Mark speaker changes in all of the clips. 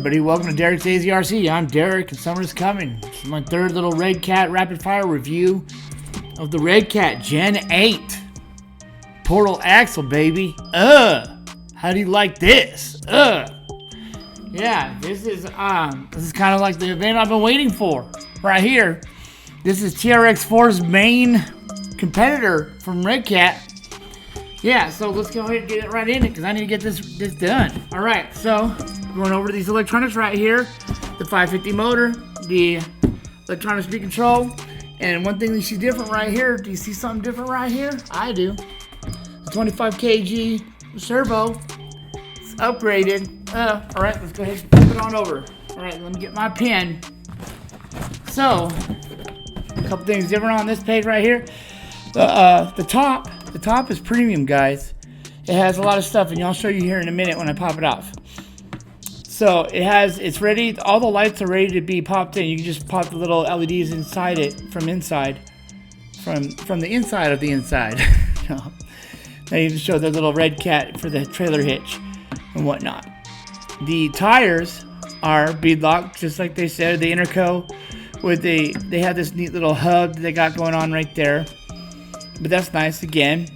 Speaker 1: everybody, welcome to Derek's AZRC. I'm Derek and summer's coming. This is my third little REDCAT rapid fire review of the REDCAT Gen 8 Portal Axle, baby. How do you like this? Yeah, this is kind of like the event I've been waiting for right here. This is TRX4's main competitor from REDCAT. Yeah, so let's go ahead and get it right in it because I need to get this done. All right, so going over these electronics right here, the 550 motor, the electronic speed control, and one thing you see different right here. Do you see something different right here? I do. The 25 kg servo. It's upgraded. All right, let's go ahead and flip it on over. All right, let me get my pen. So, a couple things different on this page right here. The top is premium, guys. It has a lot of stuff, and I'll show you here in a minute when I pop it off. So it's ready. All the lights are ready to be popped in. You can just pop the little LEDs inside it from the inside of the inside. They even show the little REDCAT for the trailer hitch and whatnot. The tires are beadlocked, just like they said. The Interco they have this neat little hub that they got going on right there. But that's nice. Again,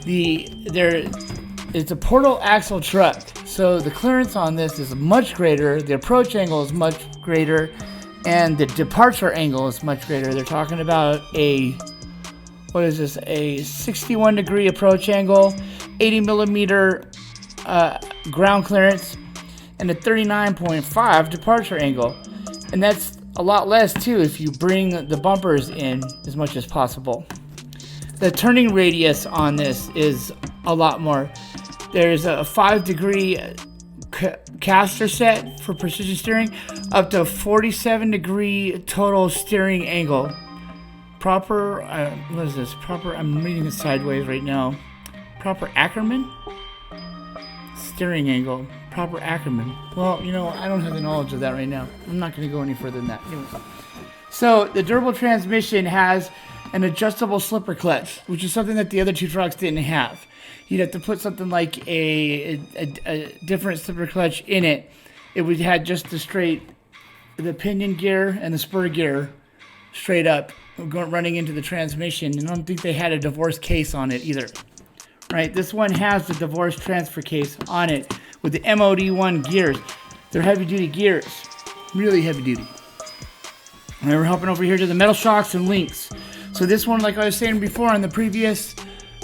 Speaker 1: it's a portal axle truck, so the clearance on this is much greater. The approach angle is much greater, and the departure angle is much greater. They're talking about a 61 degree approach angle, 80 millimeter ground clearance, and a 39.5 departure angle. And that's a lot less too if you bring the bumpers in as much as possible. The turning radius on this is a lot more. There's a 5 degree caster set for precision steering, up to 47 degree total steering angle. Proper, what is this? Proper, I'm reading it sideways right now. Proper Ackerman? Steering angle. Proper Ackerman. Well, I don't have the knowledge of that right now. I'm not going to go any further than that. Anyway. So, the durable transmission has an adjustable slipper clutch, which is something that the other two trucks didn't have. You'd have to put something like a different slipper clutch in it. It would have just the pinion gear and the spur gear straight up running into the transmission. And I don't think they had a divorce case on it either. Right? This one has the divorce transfer case on it with the MOD1 gears. They're heavy duty gears, really heavy duty. And we're hopping over here to the metal shocks and links. So this one, like I was saying before on the previous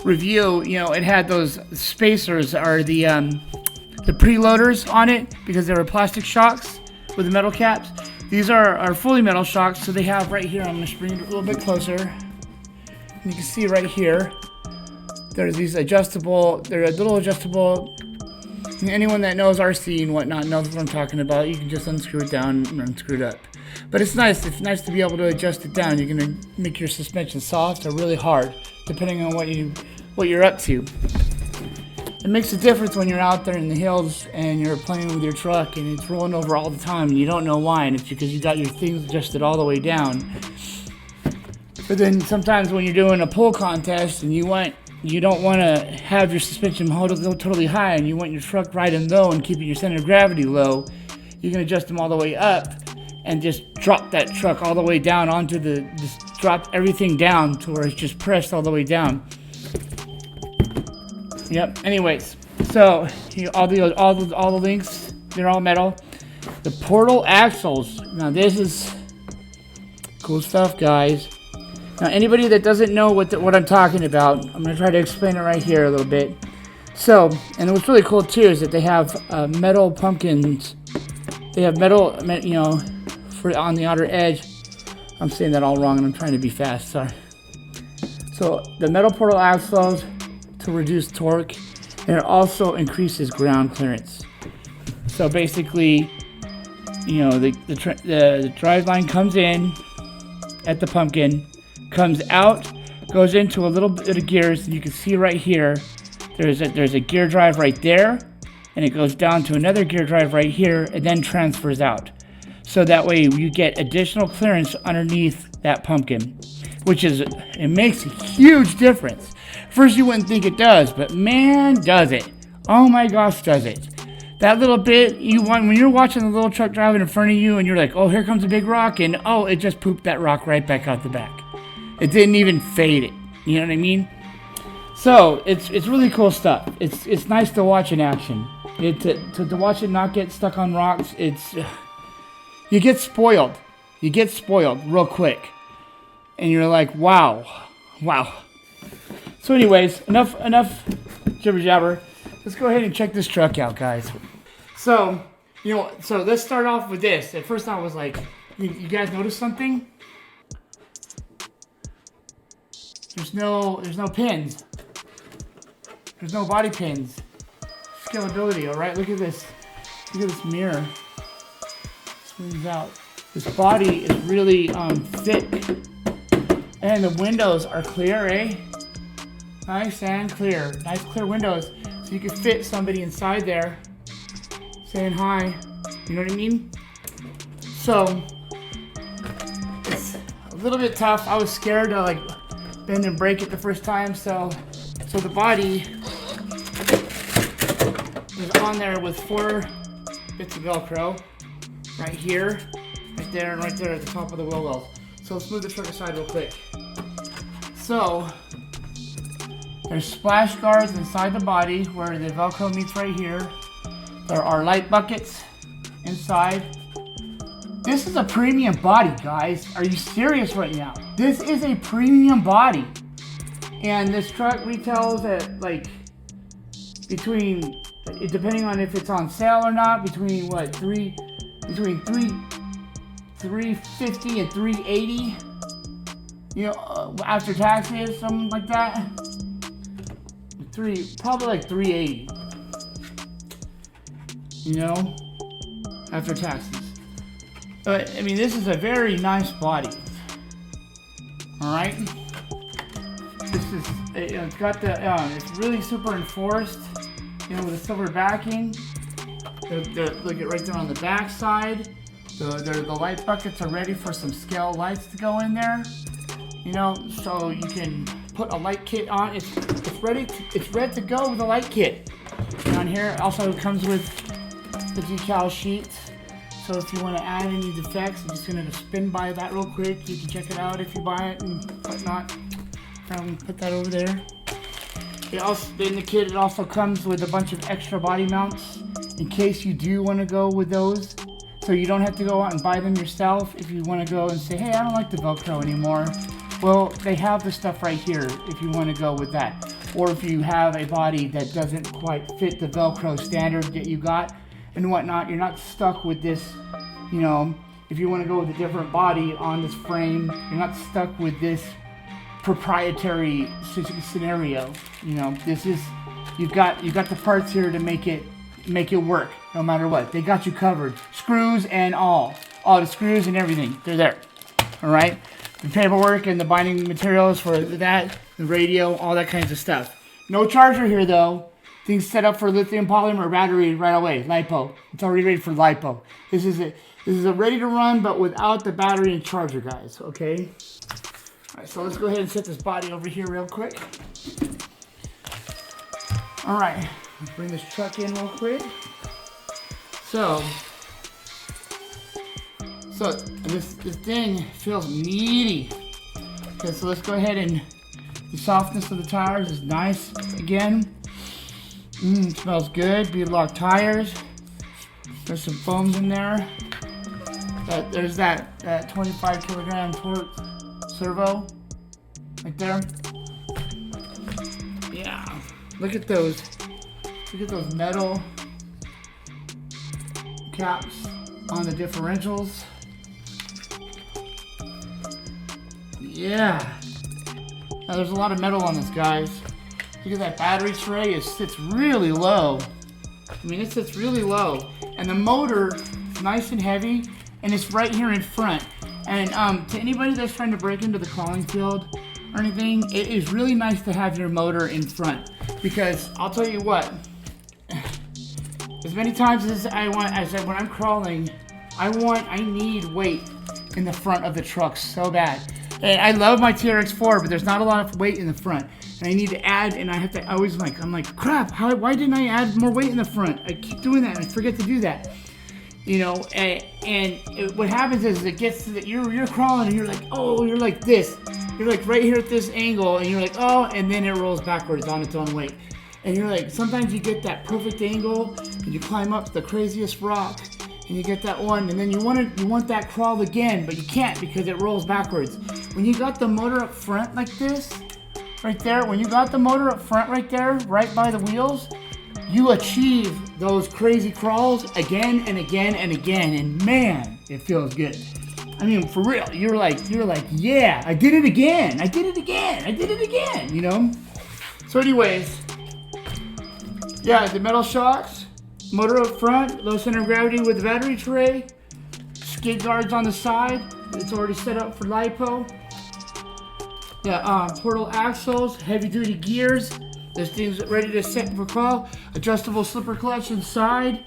Speaker 1: review, it had those spacers, or the preloaders on it, because they were plastic shocks with the metal caps. These are fully metal shocks, so they have right here, I'm going to bring it a little bit closer. You can see right here, there's these they're a little adjustable. Anyone that knows RC and whatnot knows what I'm talking about. You can just unscrew it down and unscrew it up. But it's nice to be able to adjust it down. You're going to make your suspension soft or really hard, depending on what you're up to. It makes a difference when you're out there in the hills and you're playing with your truck and it's rolling over all the time and you don't know why, and it's because you got your things adjusted all the way down. But then sometimes when you're doing a pull contest and you don't want to have your suspension totally high and you want your truck riding low and keeping your center of gravity low, you can adjust them all the way up and just drop that truck all the way down just drop everything down to where it's just pressed all the way down. Yep. Anyways, so all the links, they're all metal. The portal axles. Now this is cool stuff, guys. Now anybody that doesn't know what I'm talking about, I'm gonna try to explain it right here a little bit. So, and what's really cool too is that they have metal pumpkins. They have metal, for on the outer edge. I'm saying that all wrong and I'm trying to be fast, sorry. So the metal portal axles to reduce torque, and it also increases ground clearance. So basically, the drive line comes in at the pumpkin, comes out, goes into a little bit of gears, and you can see right here, there's a gear drive right there, and it goes down to another gear drive right here, and then transfers out. So that way you get additional clearance underneath that pumpkin, it makes a huge difference. First you wouldn't think it does, but man, does it. Oh my gosh, does it. that little bit you want when you're watching the little truck driving in front of you, and you're like, oh, here comes a big rock, and oh, it just pooped that rock right back out the back. It didn't even fade it. You know what I mean? So it's really cool stuff. It's nice to watch in action. To watch it not get stuck on rocks, you get spoiled. You get spoiled real quick, and you're like, wow. So, anyways, enough jibber jabber. Let's go ahead and check this truck out, guys. So let's start off with this. At first, I was like, you guys notice something? There's no pins. There's no body pins. Scalability, all right? Look at this. Look at this mirror. Swings out. This body is really thick. And the windows are clear, eh? Nice and clear. Nice clear windows. So you can fit somebody inside there saying hi. You know what I mean? So it's a little bit tough. I was scared to like bend and break it the first time, so the body is on there with 4 bits of Velcro right here, right there, and right there at the top of the wheel wells. So let's move the truck aside real quick. So there's splash guards inside the body where the Velcro meets right here. There are light buckets inside. This is a premium body, guys. Are you serious right now? This is a premium body. And this truck retails at like between, depending on if it's on sale or not, between what, $350 and $380, you know, after taxes, something like that. Probably like $380, you know, after taxes. But I mean, this is a very nice body. All right, it's got the it's really super enforced, you know, with a silver backing. Look at right there on the back side. The light buckets are ready for some scale lights to go in there. You know, so you can put a light kit on. It's ready to go with a light kit. Down here it also comes with the decal sheet. So if you want to add any defects, I'm just going to spin by that real quick. You can check it out if you buy it and whatnot. Put that over there. In the kit, it also comes with a bunch of extra body mounts in case you do want to go with those. So you don't have to go out and buy them yourself. If you want to go and say, hey, I don't like the Velcro anymore. Well, they have the stuff right here if you want to go with that. Or if you have a body that doesn't quite fit the Velcro standard that you got and whatnot, you're not stuck with this, you know, if you want to go with a different body on this frame, you're not stuck with this proprietary scenario. You know, this is, you've got the parts here to make it work no matter what. They got you covered, screws and all the screws and everything, they're there. All right, the paperwork and the binding materials for that, the radio, all that kinds of stuff. No charger here though. Things set up for lithium polymer battery right away. LiPo. It's already ready for LiPo. This is a ready to run, but without the battery and charger, guys. Okay. All right. So let's go ahead and set this body over here real quick. All right. Let's bring this truck in real quick. So this thing feels meaty. Okay. So let's go ahead and the softness of the tires is nice again. Smells good. Bead-lock tires. There's some foams in there. There's that 25 kilogram torque servo right there. Yeah. Look at those. Look at those metal caps on the differentials. Yeah. Now there's a lot of metal on this, guys. Look at that battery tray, it sits really low. I mean, it sits really low. And the motor is nice and heavy, and it's right here in front. And to anybody that's trying to break into the crawling field or anything, it is really nice to have your motor in front. Because I'll tell you what, as many times as I said when I'm crawling, I need weight in the front of the truck so bad. And I love my TRX4, but there's not a lot of weight in the front. and I need to add, and I have to always I'm like, crap, why didn't I add more weight in the front? I keep doing that and I forget to do that. You know, what happens is it gets to that you're crawling and you're like, oh, you're like this. You're like right here at this angle and you're like, oh, and then it rolls backwards on its own weight. And you're like, sometimes you get that perfect angle and you climb up the craziest rock and you get that one, and then you want that crawl again, but you can't because it rolls backwards. When you got the motor up front like this, right there, when you got the motor up front right there, right by the wheels, you achieve those crazy crawls again and again and again, and man, it feels good. I mean, for real, you're like, yeah, I did it again, you know? So anyways, yeah, the metal shocks, motor up front, low center of gravity with the battery tray, skid guards on the side, it's already set up for LiPo. Yeah, portal axles, heavy duty gears. This thing's ready to set for crawl. Adjustable slipper clutch inside.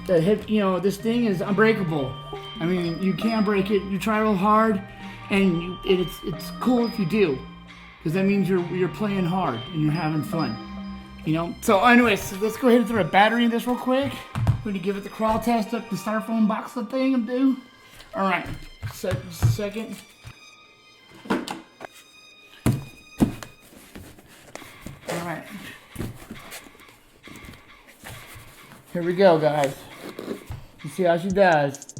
Speaker 1: The hip, you know, this thing is unbreakable. I mean, you can't break it. You try real hard, and it's cool if you do, because that means you're playing hard and you're having fun. You know. So, anyways, so let's go ahead and throw a battery in this real quick. We're gonna give it the crawl test up the styrofoam box thing and do. All right, so just a second. All right. Here we go, guys. You see how she does.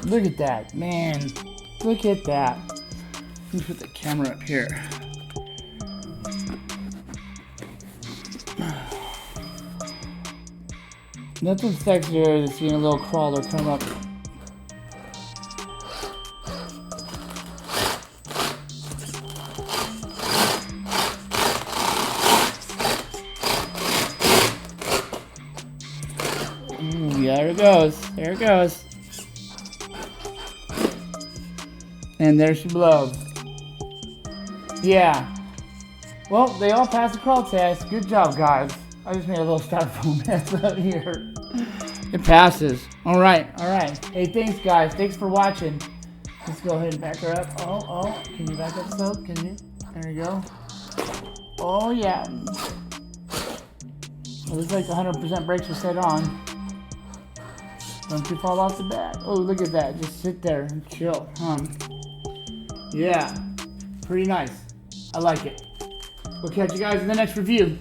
Speaker 1: Look at that, man. Look at that. Let me put the camera up here. Nothing sexier than seeing a little crawler come up. Ooh, yeah, there it goes. There it goes. And there she blows. Yeah. Well, they all passed the crawl test. Good job, guys. I just made a little styrofoam mess up here. It passes. All right. Hey, thanks, guys. Thanks for watching. Let's go ahead and back her up. Oh. Can you back up, Soap? Can you? There you go. Oh, yeah. It looks like 100% brakes are set on. Don't you fall off the back. Oh, look at that. Just sit there and chill. Yeah. Pretty nice. I like it. We'll catch you guys in the next review.